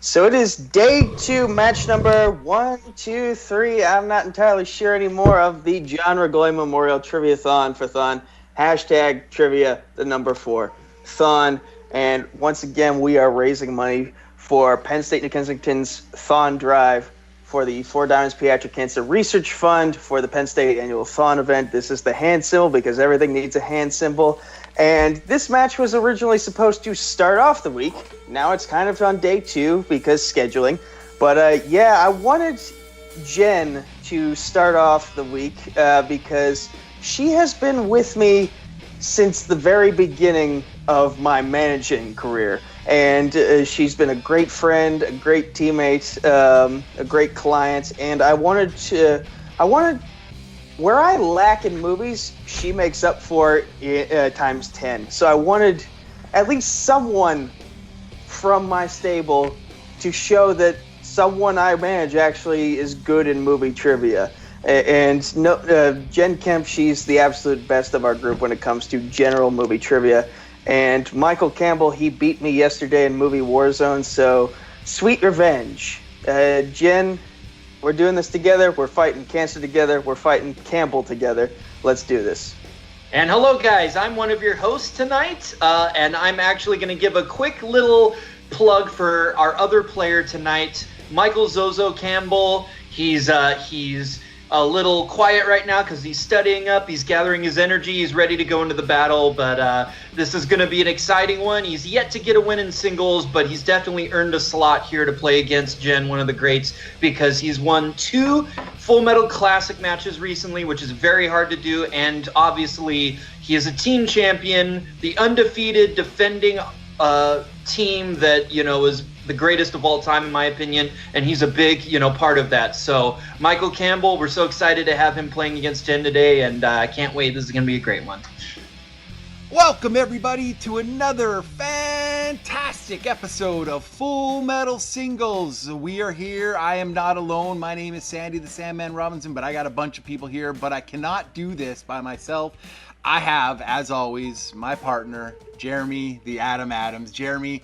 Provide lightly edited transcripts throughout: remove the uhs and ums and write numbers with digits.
So it is day 2, match number 1, 2, 3. I'm not entirely sure anymore of the John Regoli Memorial Triviathon for THON. Hashtag trivia, the number 4, THON. And once again, we are raising money for Penn State New Kensington's THON Drive for the 4 Diamonds Pediatric Cancer Research Fund for the Penn State annual THON event. This is the hand symbol because everything needs a hand symbol. And this match was originally supposed to start off the week. Now it's kind of on day 2 because scheduling. But I wanted Jen to start off the week because she has been with me since the very beginning of my managing career. And she's been a great friend, a great teammate, a great client. And I wanted, where I lack in movies, she makes up for times 10. So I wanted at least someone from my stable to show that someone I manage actually is good in movie trivia. And Jen Kempe, she's the absolute best of our group when it comes to general movie trivia. And Michael Campbell, he beat me yesterday in movie Warzone, so sweet revenge. Jen, we're doing this together. We're fighting cancer together. We're fighting Campbell together. Let's do this. And hello, guys. I'm one of your hosts tonight, and I'm actually going to give a quick little plug for our other player tonight, Michael Zozo Campbell. He's a little quiet right now because he's studying up. He's gathering his energy. He's ready to go into the battle, but this is going to be an exciting one. He's yet to get a win in singles, but he's definitely earned a slot here to play against Jen, one of the greats, because he's won 2 Full Metal Classic matches recently, which is very hard to do, and obviously he is a team champion, the undefeated defending team that, is the greatest of all time in my opinion, and he's a big, part of that. So Michael Campbell, we're so excited to have him playing against Jen today, and I can't wait. This is going to be a great one. Welcome everybody to another fantastic episode of Full Metal Singles. We are here. I am not alone. My name is Sandy the Sandman Robinson, but I got a bunch of people here, but I cannot do this by myself. I have, as always, my partner, Jeremy the Adam Adams. Jeremy,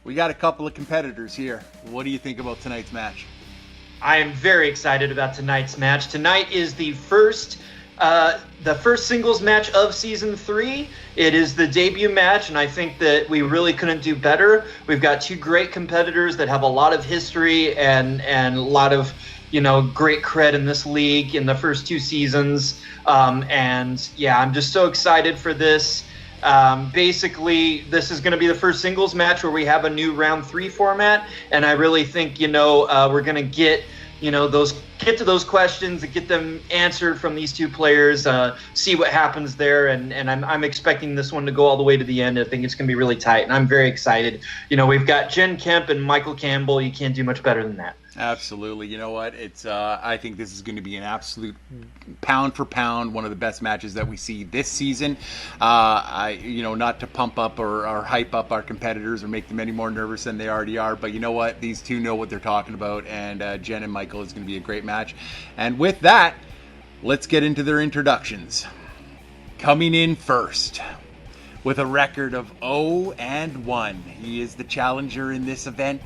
we got a couple of competitors here. What do you think about tonight's match? I am very excited about tonight's match. Tonight is the first singles match of season 3. It is the debut match, and I think that we really couldn't do better. We've got 2 great competitors that have a lot of history and a lot of great cred in this league in the first 2 seasons. I'm just so excited for this. Basically, this is going to be the first singles match where we have a new round 3 format, and I really think we're going to get to those questions and get them answered from these 2 players. See what happens there, and I'm expecting this one to go all the way to the end. I think it's going to be really tight, and I'm very excited. We've got Jen Kempe and Michael Campbell. You can't do much better than that. Absolutely. You know what? It's I think this is going to be an absolute pound for pound one of the best matches that we see this season. Not to pump up or hype up our competitors or make them any more nervous than they already are, but you know what? These 2 know what they're talking about, and Jen and Michael is going to be a great match. And with that, let's get into their introductions. Coming in first, with a record of 0-1, he is the challenger in this event,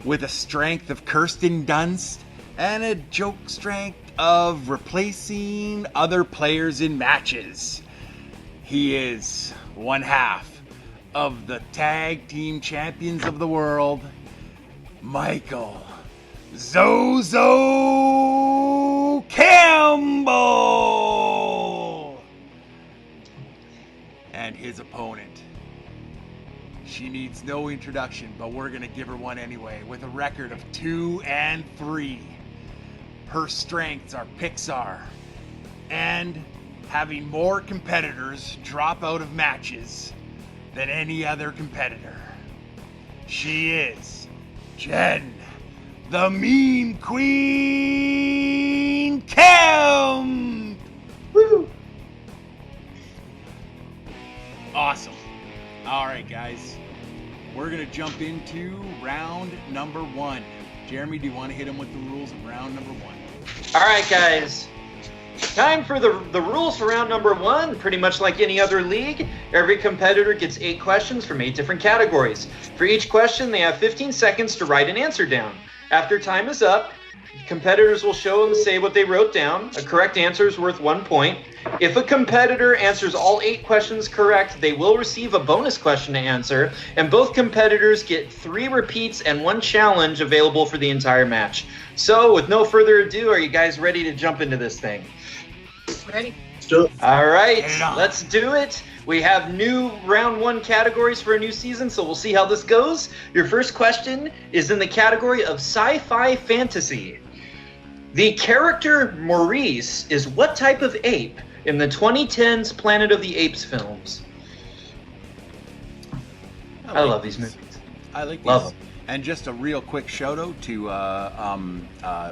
with a strength of Kirsten Dunst and a joke strength of replacing other players in matches. He is one half of the tag team champions of the world, Michael Zozo Campbell. And his opponent, she needs no introduction, but we're going to give her one anyway. With a record of 2-3, her strengths are Pixar and having more competitors drop out of matches than any other competitor. She is Jen, the Meme Queen Kempe. Woo! Awesome. All right, guys. We're going to jump into round number 1. Jeremy, do you want to hit him with the rules of round number 1? All right, guys. Time for the rules for round number 1. Pretty much like any other league, every competitor gets 8 questions from 8 different categories. For each question, they have 15 seconds to write an answer down. After time is up, competitors will show and say what they wrote down. A correct answer is worth 1 point. If a competitor answers all 8 questions correct, they will receive a bonus question to answer, and both competitors get 3 repeats and 1 challenge available for the entire match. So, with no further ado, are you guys ready to jump into this thing? Ready? Let's do it. All right, let's do it. We have new round 1 categories for a new season, so we'll see how this goes. Your first question is in the category of sci-fi fantasy. The character Maurice is what type of ape in the 2010s Planet of the Apes films? I love these movies. I like these. Love them. And just a real quick shout out to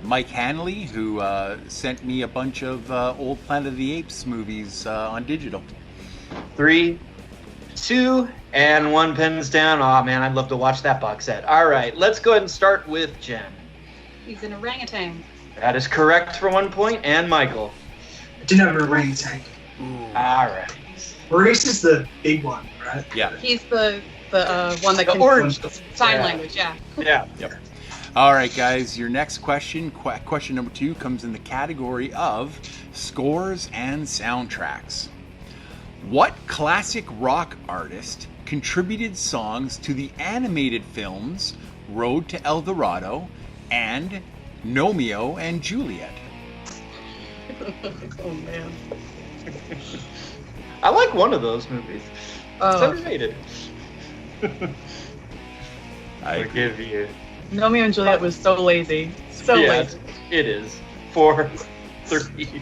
Mike Hanley, who sent me a bunch of old Planet of the Apes movies on digital. 3, 2, and 1 pens down. Oh man, I'd love to watch that box set. All right, let's go ahead and start with Jen. He's an orangutan. That is correct for 1 point. And Michael. I didn't have an orangutan. All right. Maurice is the big one, right? Yeah. He's the one that The can orange. sign Yeah. language. Yeah. Yeah. Yep. All right, guys. Your next question, question number 2, comes in the category of scores and soundtracks. What classic rock artist contributed songs to the animated films Road to El Dorado and Romeo and Juliet? Oh man. I like one of those movies. It's underrated. I I give you. Romeo and Juliet was so lazy. So Yeah, lazy. it is. 4, 3,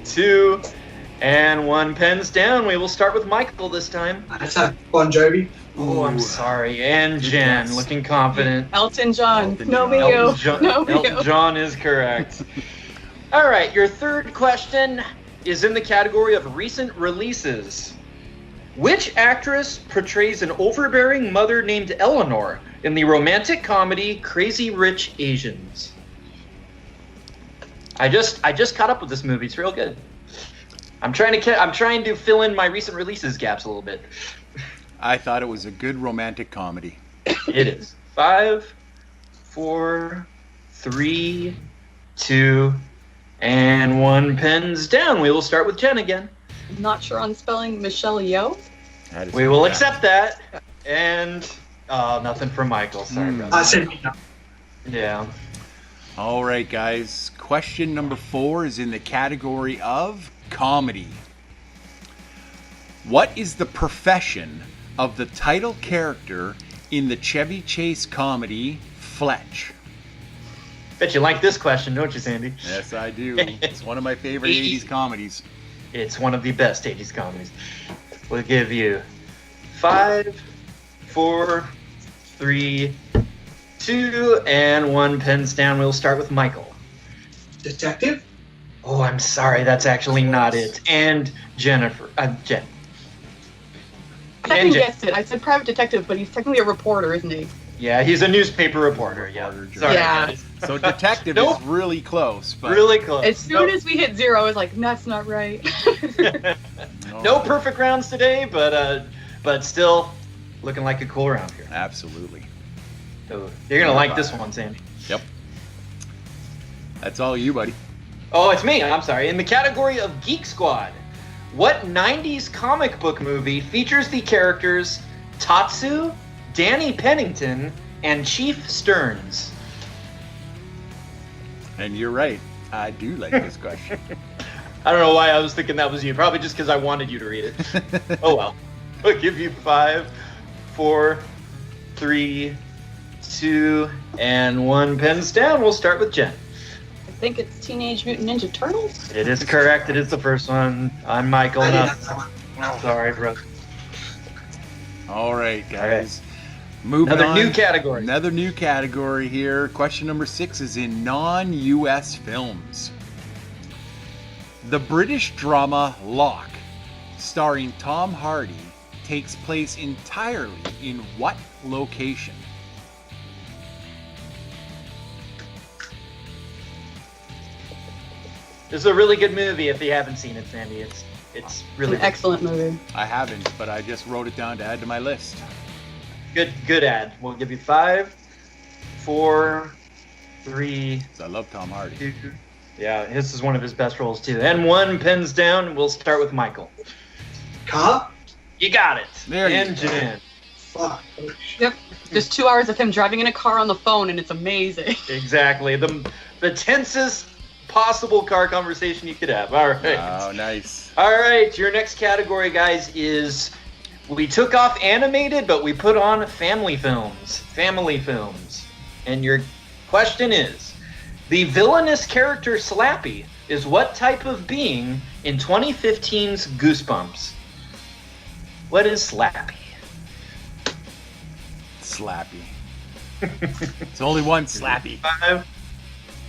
2, and 1 pens down. We will start with Michael this time. That's have Bon Jovi. Oh, I'm sorry. And Jen, guess. looking confident. Elton John. Elton John. Romeo. Elton John, Romeo. Elton John is correct. All right, your third question is in the category of recent releases. Which actress portrays an overbearing mother named Eleanor in the romantic comedy Crazy Rich Asians? I just caught up with this movie. It's real good. I'm trying to fill in my recent releases gaps a little bit. I thought it was a good romantic comedy. It is. 5, 4, 3, 2, and 1 pens down. We will start with Jen again. Not sure on spelling Michelle Yeoh. That is We will correct. accept that. And nothing from Michael. Sorry, brother. I said no. Yeah. All right, guys. Question number 4 is in the category of comedy. What is the profession of the title character in the Chevy Chase comedy Fletch? Bet you like this question, don't you, Sandy? Yes, I do. It's one of my favorite 80s comedies. It's one of the best 80s comedies. We'll give you 5, 4, 3, 2, and 1 pens down. We'll start with Michael. Detective. Oh, I'm sorry. That's actually not it. And Jennifer. Jen. I second guessed it. I said private detective, but he's technically a reporter, isn't he? Yeah, he's a newspaper reporter. Yeah. Sorry, Yeah. guys. So detective Nope. is really close. But Really close. As soon as we hit 0, I was like, that's not right. No perfect rounds today, but still looking like a cool round here. Absolutely. So you're gonna like this one, Sandy. Yep. That's all you, buddy. Oh, it's me. I'm sorry. In the category of Geek Squad, what 90s comic book movie features the characters Tatsu, Danny Pennington, and Chief Stearns? And you're right. I do like this question. I don't know why I was thinking that was you. Probably just because I wanted you to read it. Oh well. I'll give you 5, 4, 3, 2, and 1 pens down. We'll start with Jen. I think it's Teenage Mutant Ninja Turtles. It is correct. It is the first one. I'm Michael. I didn't Not, have that one. sorry, bro. All right, guys. All right. Moving Another on. new category. Another new category here. Question number 6 is in non-US films. The British drama Locke, starring Tom Hardy, takes place entirely in what location? This is a really good movie if you haven't seen it, Sandy. It's really An excellent movie. I haven't, but I just wrote it down to add to my list. good ad. We'll give you 5, 4, 3. I love Tom Hardy. 2. Yeah, this is one of his best roles too. And 1 pins down. We'll start with Michael. Car? You got it. There you Engine. Fuck. Yep. Just 2 hours of him driving in a car on the phone, and it's amazing. Exactly. The tensest possible car conversation you could have. All right. Oh, nice. All right. Your next category, guys, is we took off animated, but we put on family films. Family films. And your question is, the villainous character Slappy is what type of being in 2015's Goosebumps? What is Slappy? Slappy. It's only one Slappy. 5,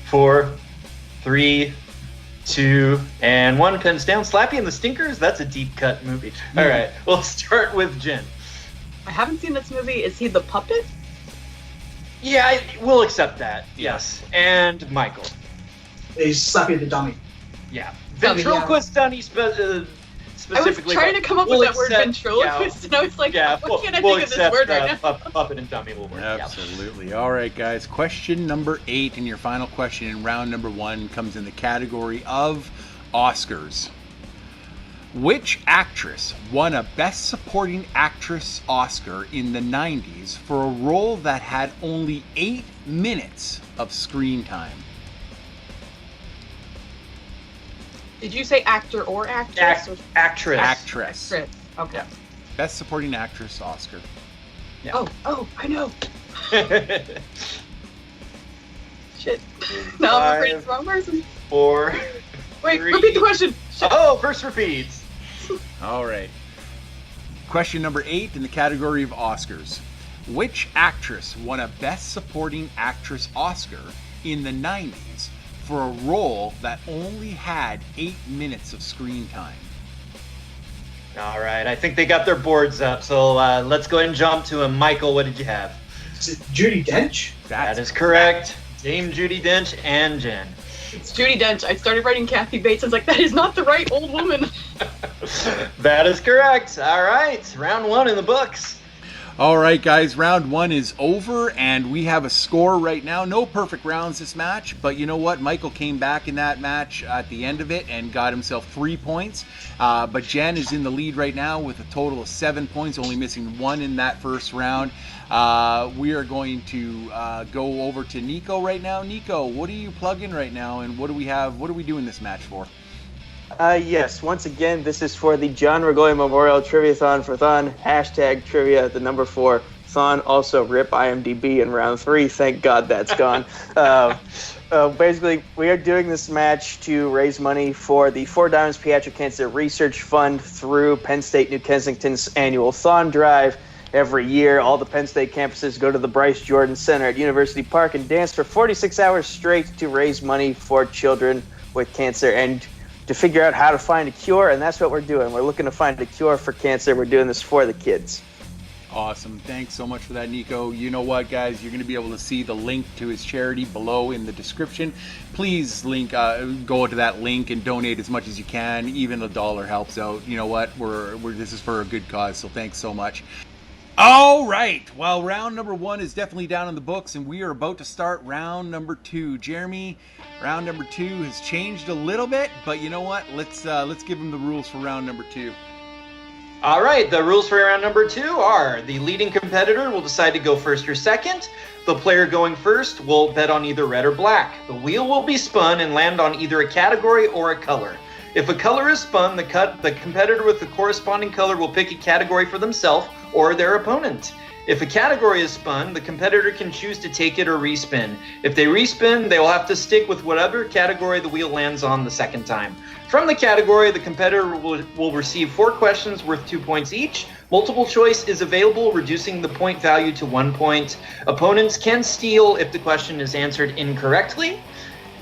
4, 3, 2, and 1 pins down. Slappy and the Stinkers? That's a deep cut movie. All right, we'll start with Jen. I haven't seen this movie. Is he the puppet? Yeah, we'll accept that. Yes. And Michael. He's Slappy the Dummy. Yeah. Dummy, Ventriloquist Dunny I was specifically. trying to come up we'll with that word accept- ventriloquist, and I was like, Yeah, what can't I we'll think of this accept, word right now? Puppet and dummy will work. Yeah. Absolutely. All right, guys. Question number 8, and your final question in round number 1 comes in the category of Oscars. Which actress won a Best Supporting Actress Oscar in the 90s for a role that had only 8 minutes of screen time? Did you say actor or actress? Actress. Actress. Actress. Okay. Yeah. Best Supporting Actress Oscar. Yeah. Oh, I know. Shit. No, I'm afraid it's the wrong person. 4. Wait, 3. repeat the question. Shit. Oh, first repeats. All right. Question number 8 in the category of Oscars. Which actress won a Best Supporting Actress Oscar in the 90s for a role that only had 8 minutes of screen time? All right, I think they got their boards up, so let's go ahead and jump to him. Michael, what did you have? Is it Judi Dench? That is correct. Dame Judi Dench and Jen. It's Judi Dench. I started writing Kathy Bates. I was like, that is not the right old woman. That is correct. All right, round 1 in the books. All right, guys, round 1 is over, and we have a score right now. No perfect rounds this match, but you know what? Michael came back in that match at the end of it and got himself 3 points. But Jen is in the lead right now with a total of 7 points, only missing 1 in that first round. We are going to go over to Nico right now. Nico, what are you plugging right now, and what do we have? What are we doing this match for? Yes, once again, this is for the John Regoli Memorial Triviathon for THON. Hashtag trivia, the number 4. THON also rip IMDb in round 3. Thank God that's gone. Basically, we are doing this match to raise money for the 4 Diamonds Pediatric Cancer Research Fund through Penn State New Kensington's annual THON Drive. Every year, all the Penn State campuses go to the Bryce Jordan Center at University Park and dance for 46 hours straight to raise money for children with cancer and to figure out how to find a cure, and that's what we're doing. We're looking to find a cure for cancer. We're doing this for the kids. Awesome. Thanks so much for that, Nico. You know what, guys? You're going to be able to see the link to his charity below in the description. Please go to that link and donate as much as you can. Even $1 helps out. You know what? This is for a good cause, so thanks so much. All right. Well, round number 1 is definitely down in the books, and we are about to start round number 2. Jeremy, round number 2 has changed a little bit, but you know what? Let's give him the rules for round number 2. All right, the rules for round number 2 are the leading competitor will decide to go first or second. The player going first will bet on either red or black. The wheel will be spun and land on either a category or a color. If a color is spun, the competitor with the corresponding color will pick a category for themselves or their opponent. If a category is spun, the competitor can choose to take it or respin. If they respin, they will have to stick with whatever category the wheel lands on the second time. From the category, the competitor will receive 4 questions worth 2 points each. Multiple choice is available, reducing the point value to 1 point. Opponents can steal if the question is answered incorrectly.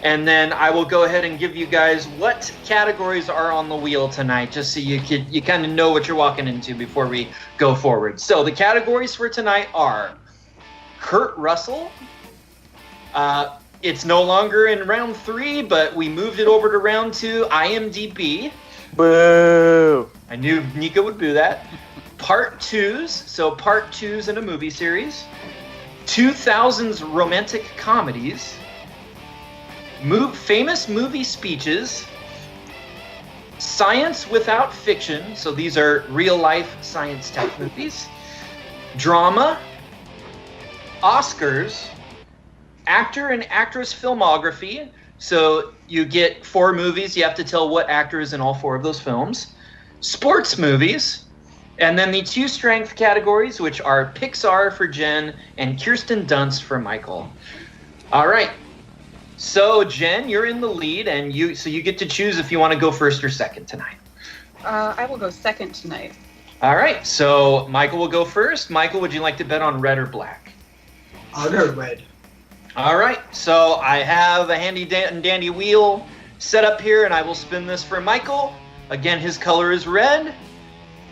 And then I will go ahead and give you guys what categories are on the wheel tonight, just so you kind of know what you're walking into before we go forward. So the categories for tonight are Kurt Russell, It's no longer in round 3, but we moved it over to round 2, IMDb. Boo. I knew Nico would do that. Part 2s, so part 2s in a movie series. 2000s romantic comedies. Famous movie speeches. Science without fiction, so these are real-life science type movies. Drama. Oscars. Actor and actress filmography, so you get 4 movies, you have to tell what actor is in all 4 of those films. Sports movies, and then the 2 strength categories, which are Pixar for Jen and Kirsten Dunst for Michael. All right, so Jen, you're in the lead, and you get to choose if you want to go first or second tonight. I will go second tonight. All right, so Michael will go first. Michael, would you like to bet on red or black? I'll go red. All right, so I have a handy dandy wheel set up here, and I will spin this for Michael. Again, his color is red.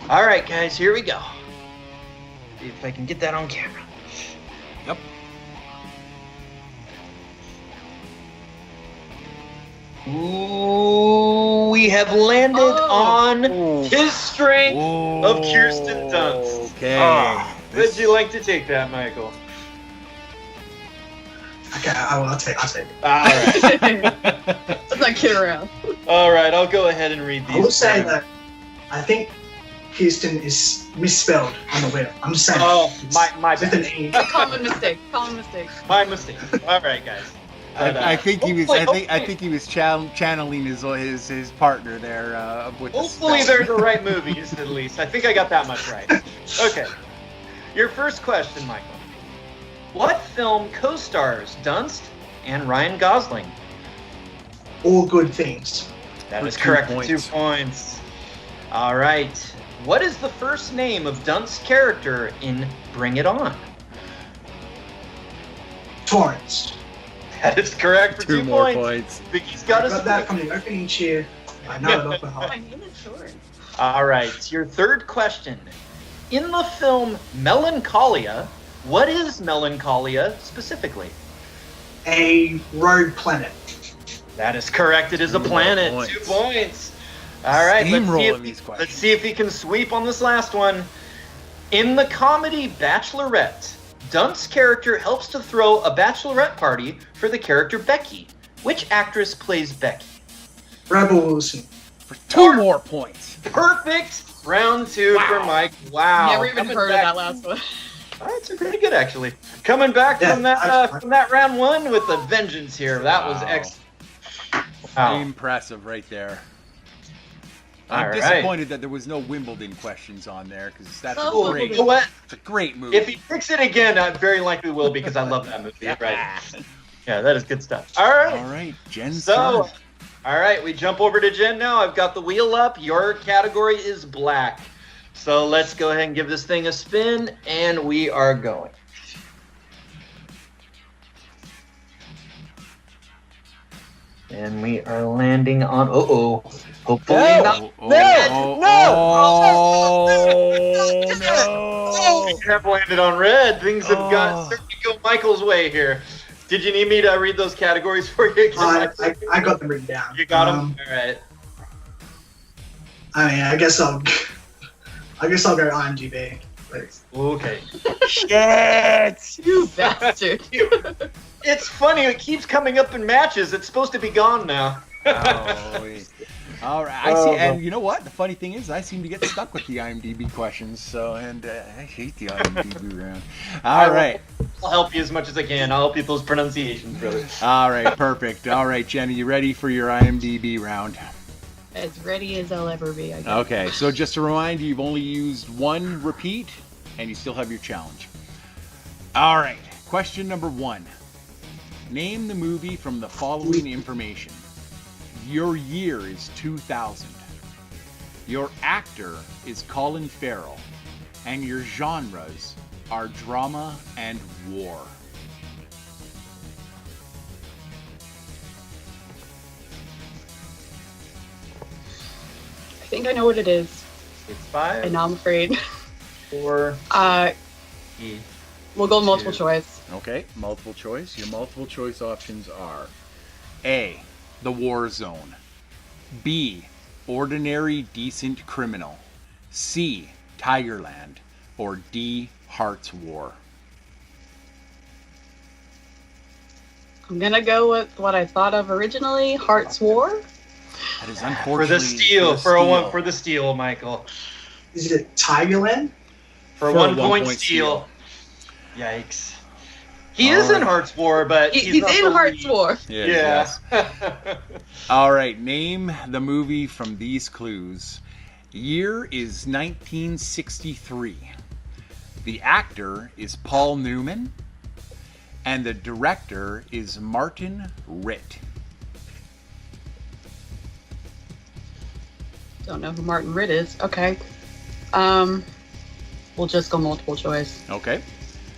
All right, guys, here we go. See if I can get that on camera. Yep. Ooh, we have landed on his strength of Kirsten Dunst. Okay. Would you like to take that, Michael? Okay, I'll take it. All right. Let's not kid around. All right, I'll go ahead and read these. I will say that I think Kirsten is misspelled on the wheel. I'm just saying. Oh, my With an bad. E. Common mistake. Common mistake. My mistake. All right, guys. I think he was. Hopefully- I think he was channeling his partner there with. Hopefully they're the right movies, at least. I think I got that much right. Okay. Your first question, Michael. What film co-stars Dunst and Ryan Gosling? All good things. That For is 2 correct. points. 2 points. All right. What is the first name of Dunst's character in Bring It On? Torrance. That is correct for 2 2 more points. points. Vicky's I got us. got that from the opening cheer. I know it off by heart. My name is short. All right, your third question. In the film Melancholia, what is Melancholia specifically? A rogue planet. That is correct. It is a 2 more planet. points. 2 points. All right, Steamrolling these questions. let's see if he can sweep on this last one. In the comedy Bachelorette, Dunst's character helps to throw a bachelorette party for the character Becky. Which actress plays Becky? Rebel Wilson. For 2 more points. Perfect. Round 2 for Mike. Wow. Never even Coming heard of back- that last one. That's pretty good, actually. Coming back Yeah, from that round 1 with a vengeance here. That was Wow. excellent. Wow. Impressive right there. All I'm right. disappointed that there was no Wimbledon questions on there because that's Oh, a great. You know what? It's a great movie. If he picks it again, I very likely will because I love that movie. Right. Yeah, that is good stuff. All right. All right, Jen's So, turn. all right, we jump over to Jen now. I've got the wheel up. Your category is black. So let's go ahead and give this thing a spin, and we are going. And we are landing on. Hopefully not. No! We have landed on red. Things have got certainly go Michael's way here. Did you need me to read those categories for you? I got them written down. You got them. All right. I mean, I guess I'll go IMDb. Like, Okay. Shit! You bastard. It's funny. It keeps coming up in matches. It's supposed to be gone now. All right, I see, and you know what? The funny thing is, I seem to get stuck with the IMDb questions. So, and I hate the IMDb round. All right, I'll help you as much as I can. I'll help you with those pronunciations, brother. all right, perfect. All right, Jenny, you ready for your IMDb round? As ready as I'll ever be, I guess. Okay, so just to remind you, you've only used 1 repeat, and you still have your challenge. All right, question number 1. Name the movie from the following information. Your year is 2000. Your actor is Colin Farrell, and your genres are drama and war. I think I know what it is, It's 5, and now I'm afraid. 4, Uh, 3. we'll go multiple choice. Okay, multiple choice. Your multiple choice options are A, The War Zone. B, Ordinary Decent Criminal. C, Tigerland. Or D, Heart's War. I'm gonna go with what I thought of originally, Heart's War. That is For unfortunately the steal, for the steal, Michael. Is it Tigerland? For a 1 point steal. Yikes. He is in Heart's War, but He's not in the Heart's lead. War. Yeah. All right, name the movie from these clues. Year is 1963. The actor is Paul Newman, and the director is Martin Ritt. Don't know who Martin Ritt is. Okay. We'll just go multiple choice. Okay.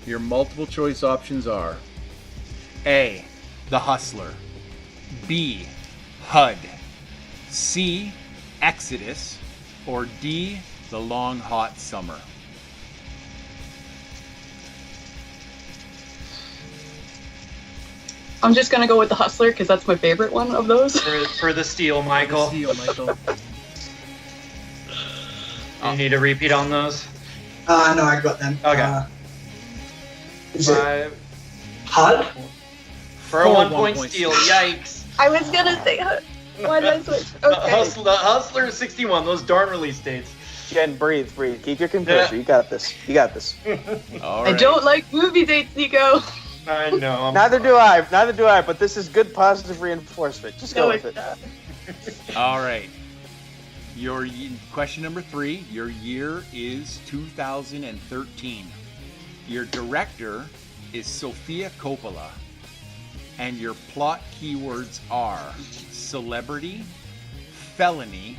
Your multiple choice options are A, The Hustler. B, HUD. C, Exodus. Or D, The Long Hot Summer. I'm just gonna go with The Hustler because that's my favorite one of those. For the steal, Michael. You need a repeat on those? No, I got them. Okay. Is it HUD? For a 1 point steal, yikes. I was gonna say HUD. Why did I switch? Okay. Hustler 61, those darn release dates. Jen, breathe. Keep your composure. Yeah. You got this. All right. I don't like movie dates, Nico. I know. Neither do I. But this is good positive reinforcement. Just go with it. All right. Your question number 3. Your year is 2013. Your director is Sofia Coppola. And your plot keywords are celebrity, felony,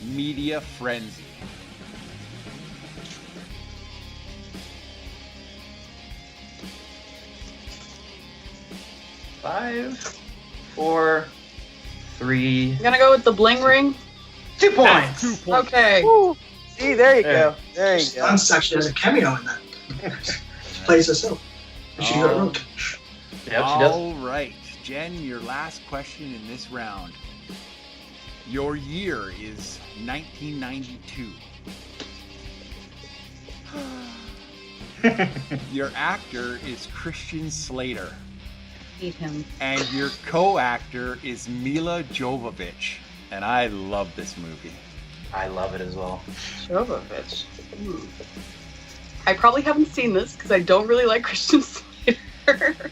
media frenzy. Five, 4, 3. I'm gonna go with The Bling Ring. 2 points. 2 points. Okay. Woo. See, there you go. There you go. Lance actually has a cameo in that. She plays herself. And she got a rook. Yep, she does. All right. Jen, your last question in this round. Your year is 1992. Your actor is Christian Slater. Hate him. And your co-actor is Mila Jovovich. And I love this movie. I love it as well. Jovovich. I probably haven't seen this because I don't really like Christian Slater.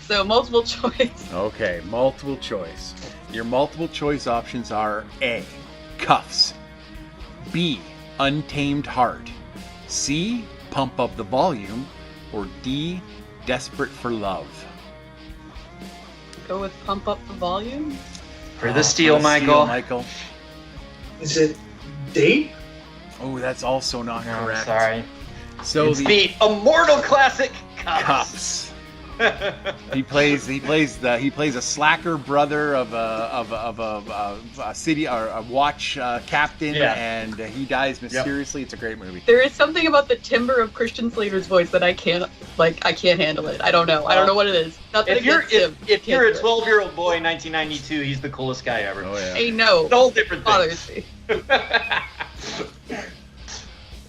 So multiple choice. Okay, multiple choice. Your multiple choice options are A, Cuffs. B, Untamed Heart. C, Pump Up the Volume. Or D, Desperate for Love. Go with Pump Up the Volume. For the steal, Michael. Is it D? Oh, that's also not correct. Sorry. So It's the immortal classic Cuffs. He plays a slacker brother of a city or a watch captain, and he dies mysteriously. Yep. It's a great movie. There is something about the timbre of Christian Slater's voice that I can't handle it. I don't know. I don't know what it is. Nothing if you're a 12-year-old boy in 1992, he's the coolest guy ever. Oh yeah. I know. It's all different things.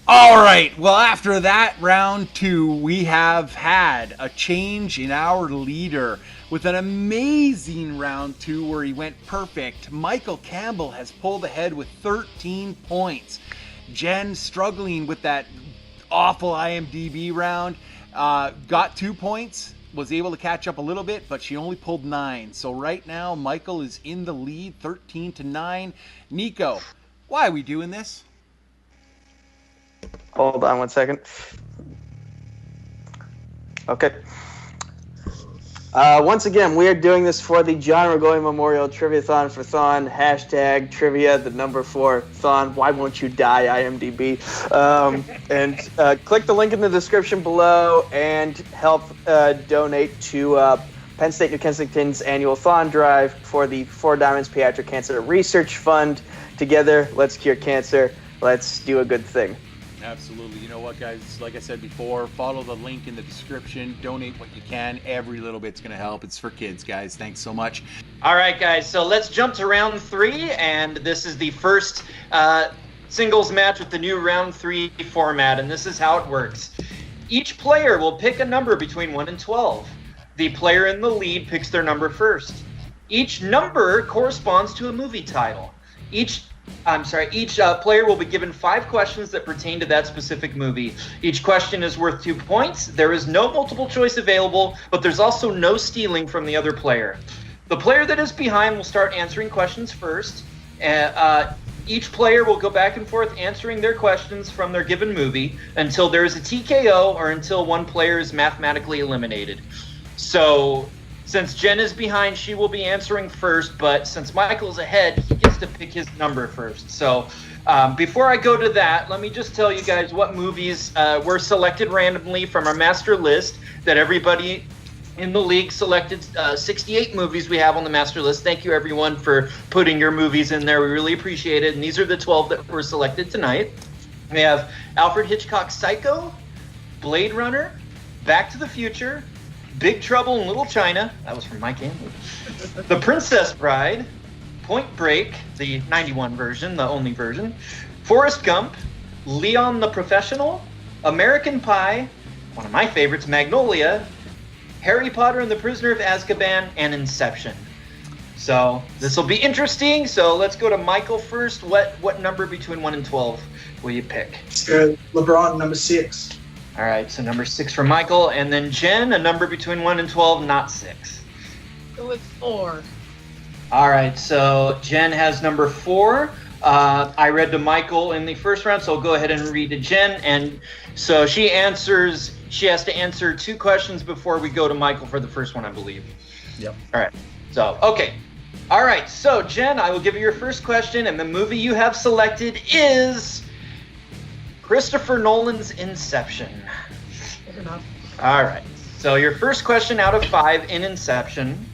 All right. Well, after that round 2, we have had a change in our leader with an amazing round 2 where he went perfect. Michael Campbell has pulled ahead with 13 points. Jen struggling with that awful IMDb round, got 2 points, was able to catch up a little bit, but she only pulled 9. So right now, Michael is in the lead, 13-9. Nico, why are we doing this? Hold on 1 second. Okay. Once again, we are doing this for the John Regoli Memorial Triviathon for THON. # trivia, the number 4 THON. Why won't you die, IMDb? And click the link in the description below and help donate to Penn State New Kensington's annual THON drive for the 4 Diamonds Pediatric Cancer Research Fund. Together, let's cure cancer. Let's do a good thing. Absolutely. You know what, guys? Like I said before, follow the link in the description. Donate what you can. Every little bit's going to help. It's for kids, guys. Thanks so much. All right, guys. So let's jump to round 3, and this is the first singles match with the new round 3 format, and this is how it works. Each player will pick a number between 1 and 12. The player in the lead picks their number first. Each number corresponds to a movie title. Each player will be given 5 questions that pertain to that specific movie. Each question is worth 2 points. There is no multiple choice available, but there's also no stealing from the other player. The player that is behind will start answering questions first. Each player will go back and forth answering their questions from their given movie until there is a TKO or until one player is mathematically eliminated. So, since Jen is behind, she will be answering first, but since Michael's ahead, he gets to pick his number first. So, before I go to that, let me just tell you guys what movies were selected randomly from our master list that everybody in the league selected. 68 movies we have on the master list. Thank you, everyone, for putting your movies in there. We really appreciate it. And these are the 12 that were selected tonight. We have Alfred Hitchcock's Psycho, Blade Runner, Back to the Future, Big Trouble in Little China. That was from Mike Campbell. The Princess Bride, Point Break, the 91 version, the only version, Forrest Gump, Leon the Professional, American Pie, one of my favorites, Magnolia, Harry Potter and the Prisoner of Azkaban, and Inception. So this will be interesting. So let's go to Michael first. What number between 1 and 12 will you pick? Let's go LeBron, number 6. All right, so number 6 for Michael, and then Jen, a number between 1 and 12, not 6. Go with 4. All right, so Jen has number 4. I read to Michael in the first round, so I'll go ahead and read to Jen. And so she has to answer 2 questions before we go to Michael for the first one, I believe. Yep. All right, so, okay. All right, so Jen, I will give you your first question, and the movie you have selected is Christopher Nolan's Inception. Fair enough. All right. So your first question out of 5 in Inception.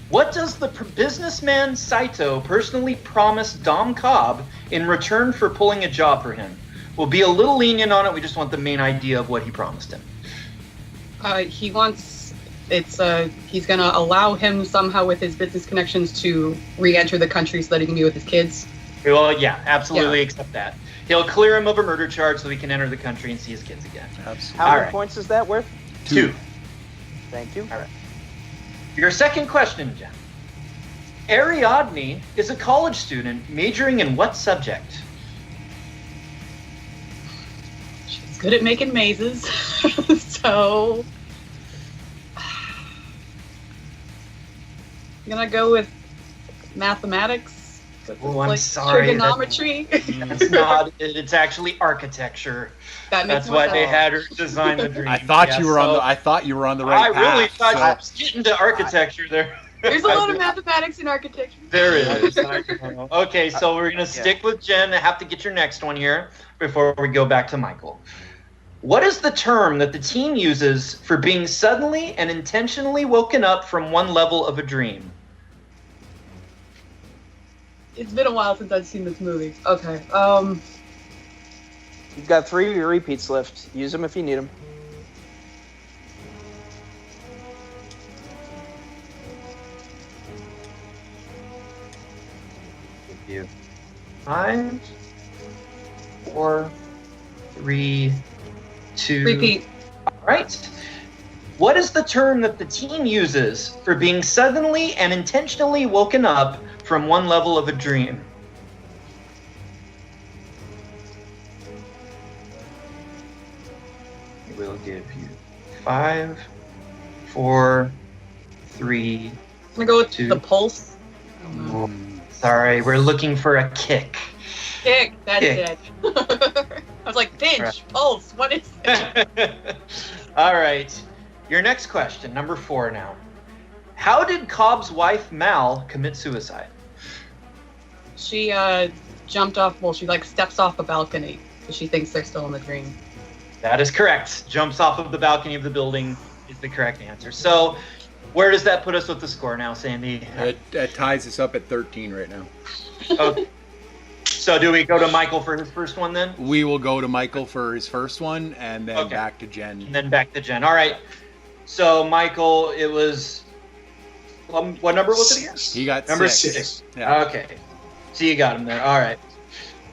What does the businessman Saito personally promise Dom Cobb in return for pulling a job for him? We'll be a little lenient on it. We just want the main idea of what he promised him. He's going to allow him somehow with his business connections to re-enter the country so that he can be with his kids. Well, yeah, absolutely accept that. He'll clear him of a murder charge so he can enter the country and see his kids again. Absolutely. How many points is that worth? 2. Thank you. All right. Your second question, Jen. Ariadne is a college student majoring in what subject? She's good at making mazes. So I'm going to go with mathematics. Oh, I'm sorry. Trigonometry. That's not. It's actually architecture. That's why they had her design the dream. I thought you were on the right path. I really thought I was getting to architecture there. There's a lot of mathematics in architecture. There is. Okay, so we're gonna stick with Jen. I have to get your next one here before we go back to Michael. What is the term that the team uses for being suddenly and intentionally woken up from one level of a dream? It's been a while since I've seen this movie. Okay. You've got 3 repeats left. Use them if you need them. Thank you. 5, 4, 3, 2. Repeat. All right. What is the term that the team uses for being suddenly and intentionally woken up from one level of a dream? We'll give you 5, 4, 3. I'm gonna go with 2. the pulse. Sorry, we're looking for a kick. Kick. That's Kick. it. I was like, pinch, Right. pulse. What is it? All right. Your next question, number 4 now. How did Cobb's wife Mal commit suicide? She jumped off. Well, she steps off a balcony because she thinks they're still in the dream. That is correct. Jumps off of the balcony of the building is the correct answer. So, where does that put us with the score now, Sandy? It ties us up at 13 right now. Okay. So do we go to Michael for his first one then? We will go to Michael for his first one, and then back to Jen. And then back to Jen. All right. So Michael, it was what number was it again? He got number 6. 6. Yeah. Okay. So you got him there. All right.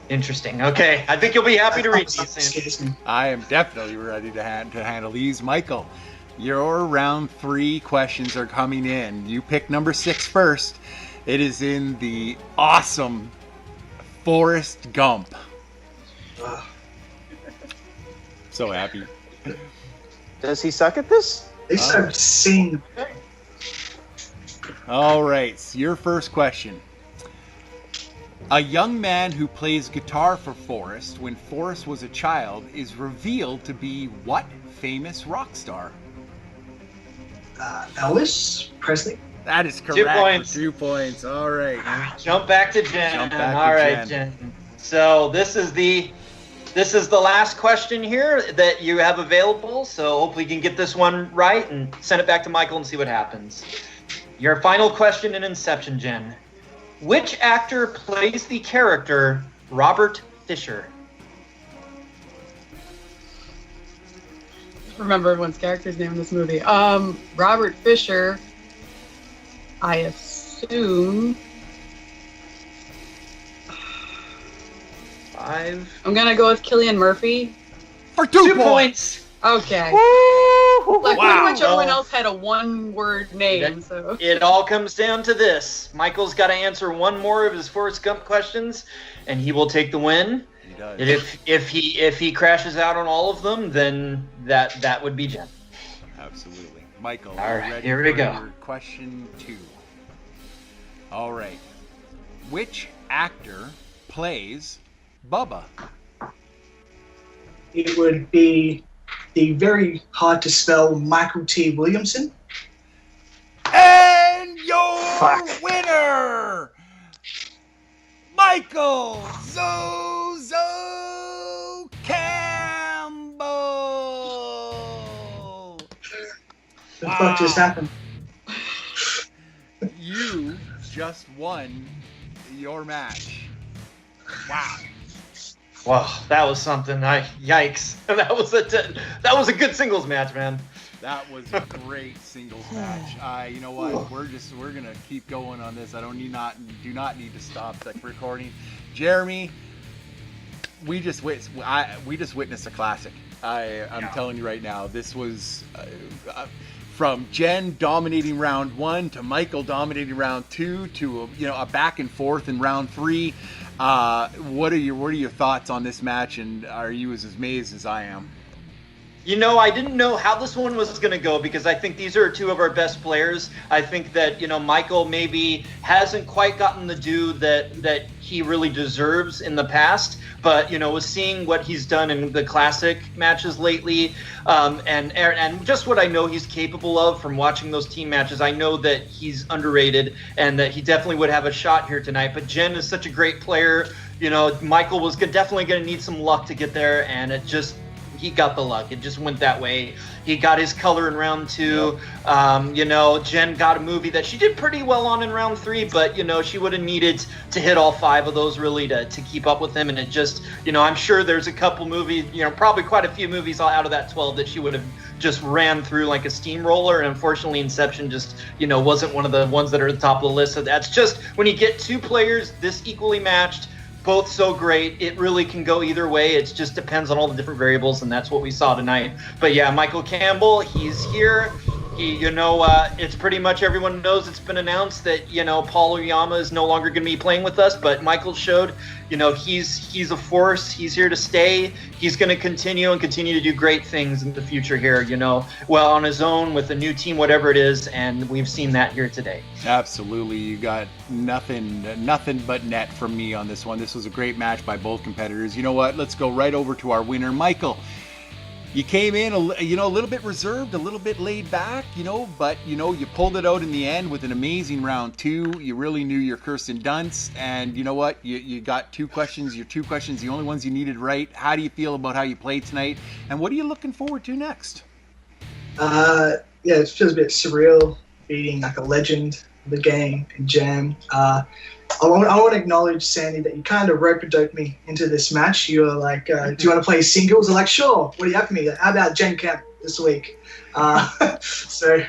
Interesting. Okay. I think you'll be happy to read these things. I am definitely ready to handle these. Michael, your round 3 questions are coming in. You pick number 6 first. It is in the awesome Forrest Gump. So happy. Does he suck at this? At least I've seen. All right, so your first question. A young man who plays guitar for Forrest when Forrest was a child is revealed to be what famous rock star? Elvis Presley. That is correct. 2 points. For 2 points. All right. Jump back to Jen. All right, Jen. So this is the last question here that you have available. So hopefully you can get this one right and send it back to Michael and see what happens. Your final question in Inception, Jen. Which actor plays the character Robert Fisher? Remember everyone's character's name in this movie. Robert Fisher, I assume. 5. I'm gonna go with Cillian Murphy. For 2 points. Okay. Woo! Like Wow. pretty much everyone else had a one-word name, so. It all comes down to this. Michael's got to answer one more of his Forrest Gump questions, and he will take the win. He does. And if he crashes out on all of them, then that would be Jen. Absolutely. Michael, All are right, you ready here we for go. your question 2? All right. Which actor plays Bubba? It would be the very hard to spell Michael T. Williamson. And your winner, Michael Zozo Campbell. The fuck just happened? You just won your match. Wow. Wow, that was something. Yikes! That was a good singles match, man. That was a great singles match. You know what? We're gonna keep going on this. I do not need to stop the recording. Jeremy, we just witnessed a classic. I'm telling you right now, this was from Jen dominating round 1 to Michael dominating round 2 to a back and forth in round 3. What are your thoughts on this match, and are you as amazed as I am? I didn't know how this one was going to go because I think these are 2 of our best players. I think that, Michael maybe hasn't quite gotten the due that he really deserves in the past. But, with seeing what he's done in the classic matches lately, and just what I know he's capable of from watching those team matches, I know that he's underrated and that he definitely would have a shot here tonight. But Jen is such a great player. Michael was definitely going to need some luck to get there, and he got the luck. It just went that way. He got his color in round 2. Yep. Jen got a movie that she did pretty well on in round 3, but, she would have needed to hit all 5 of those really to keep up with him. And it just, I'm sure there's a couple movies, probably quite a few movies out of that 12 that she would have just ran through like a steamroller. And unfortunately, Inception just, wasn't one of the ones that are at the top of the list. So that's just, when you get 2 players this equally matched, both so great, it really can go either way. It just depends on all the different variables, and that's what we saw tonight. But yeah, Michael Campbell, he's here. It's pretty much everyone knows it's been announced that, Paul Oyama is no longer going to be playing with us, but Michael showed, he's a force. He's here to stay. He's going to continue to do great things in the future here, on his own with a new team, whatever it is, and we've seen that here today. Absolutely. You got nothing but net from me on this one. This was a great match by both competitors. You know what? Let's go right over to our winner, Michael. You came in, a little bit reserved, a little bit laid back, but, you pulled it out in the end with an amazing round 2. You really knew your Kirsten Dunst, and you know what? You got 2 questions, your 2 questions, the only ones you needed right. How do you feel about how you played tonight, and what are you looking forward to next? It feels a bit surreal beating like a legend the game in Jam. I want to acknowledge, Sandy, that you kind of rope-a-dope me into this match. You were like, do you want to play singles? I'm like, sure. What do you have for me? How about Jen Kemp this week? So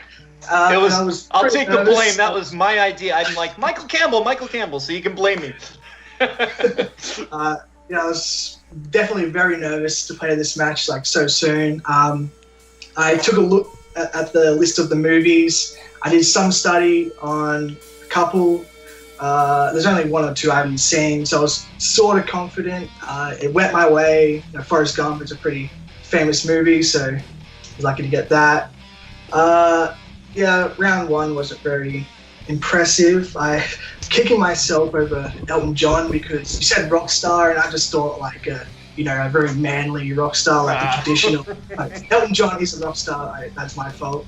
I'll take the blame. That was my idea. I'm like, Michael Campbell, so you can blame me. I was definitely very nervous to play this match like so soon. I took a look at the list of the movies. I did some study on a couple. There's only one or two I haven't seen, so I was sort of confident. It went my way. Forrest Gump is a pretty famous movie, so I was lucky to get that. Round one wasn't very impressive. I was kicking myself over Elton John because you said rock star, and I just thought like a very manly rock star, like the traditional. Elton John is a rock star. That's my fault.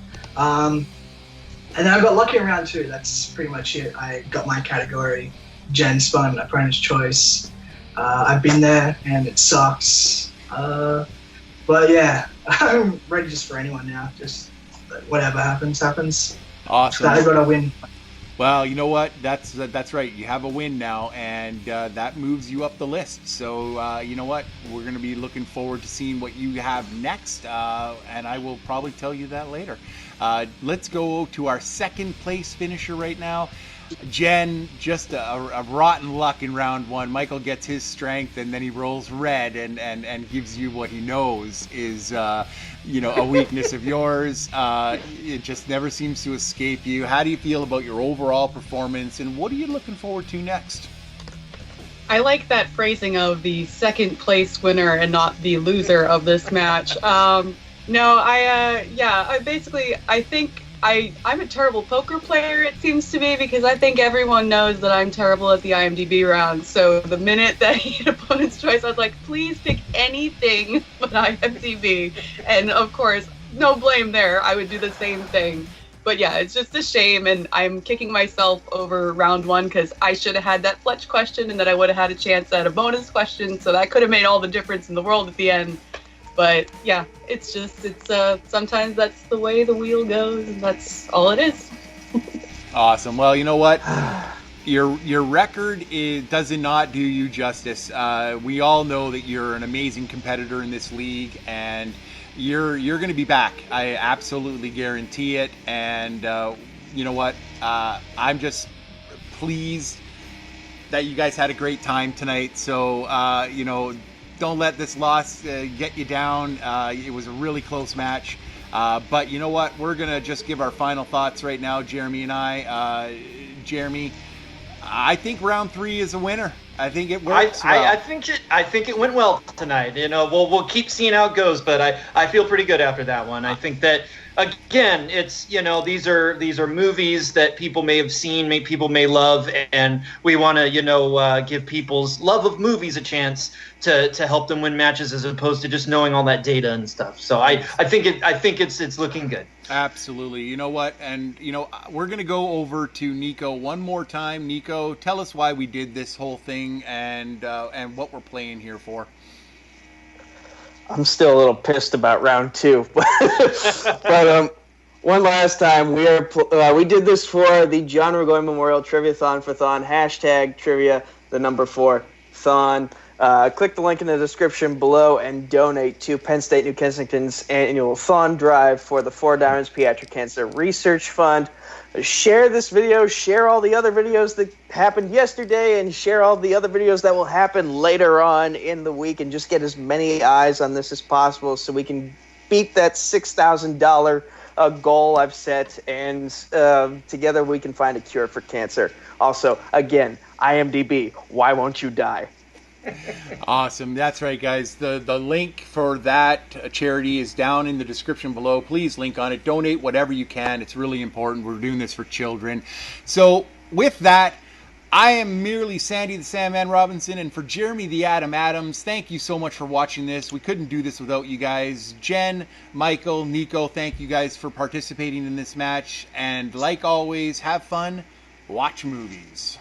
And then I got lucky in round two. That's pretty much it. I got my category, Gen Spun, Apprentice Choice. I've been there, and it sucks. But yeah, I'm ready just for anyone now. Just whatever happens. Awesome. I got to win. Well, you know what? That's right. You have a win now, and that moves you up the list. So you know what? We're going to be looking forward to seeing what you have next, and I will probably tell you that later. Let's go to our second place finisher right now. Jen, just a rotten luck in round one. Michael gets his strength, and then he rolls red and gives you what he knows is a weakness of yours. It just never seems to escape you. How do you feel about your overall performance, and what are you looking forward to next? I like that phrasing of the second place winner and not the loser of this match. I think I'm a terrible poker player, it seems to me, because I think everyone knows that I'm terrible at the IMDb round. So the minute that he hit opponent's choice, I was like, please pick anything but IMDb. And of course, no blame there. I would do the same thing. But yeah, it's just a shame, and I'm kicking myself over round one because I should have had that Fletch question, and then I would have had a chance at a bonus question, so that could have made all the difference in the world at the end. But yeah, it's sometimes that's the way the wheel goes, and that's all it is. Awesome. Well, you know what? Your record does not do you justice. We all know that you're an amazing competitor in this league, and you're going to be back. I absolutely guarantee it. And you know what? I'm just pleased that you guys had a great time tonight. So don't let this loss get you down. It was a really close match. But you know what? We're going to just give our final thoughts right now, Jeremy and I. Jeremy, I think round three is a winner. I think it works well. I think it went well tonight. We'll keep seeing how it goes, but I feel pretty good after that one. I think that again, it's these are movies that people may have seen, people may love, and we want to give people's love of movies a chance to help them win matches as opposed to just knowing all that data and stuff. So I think it's looking good. Absolutely. You know what? And we're going to go over to Nico one more time. Nico, tell us why we did this whole thing and what we're playing here for. I'm still a little pissed about round two, but one last time we did this for the John Regoli Memorial Triviathon for THON #trivia 4 THON. Click the link in the description below and donate to Penn State New Kensington's annual THON drive for the 4 Diamonds Pediatric Cancer Research Fund. Share this video, share all the other videos that happened yesterday, and share all the other videos that will happen later on in the week, and just get as many eyes on this as possible so we can beat that $6,000 goal I've set, and together we can find a cure for cancer. Also, again, IMDb, why won't you die? Awesome. That's right, guys. The link for that charity is down in the description below. Please link on it. Donate whatever you can. It's really important. We're doing this for children. So with that, I am merely Sandy the Sandman Robinson, and for Jeremy the Atom Adams, thank you so much for watching this. We couldn't do this without you guys. Jen, Michael, Nico, thank you guys for participating in this match. And like always, have fun, watch movies.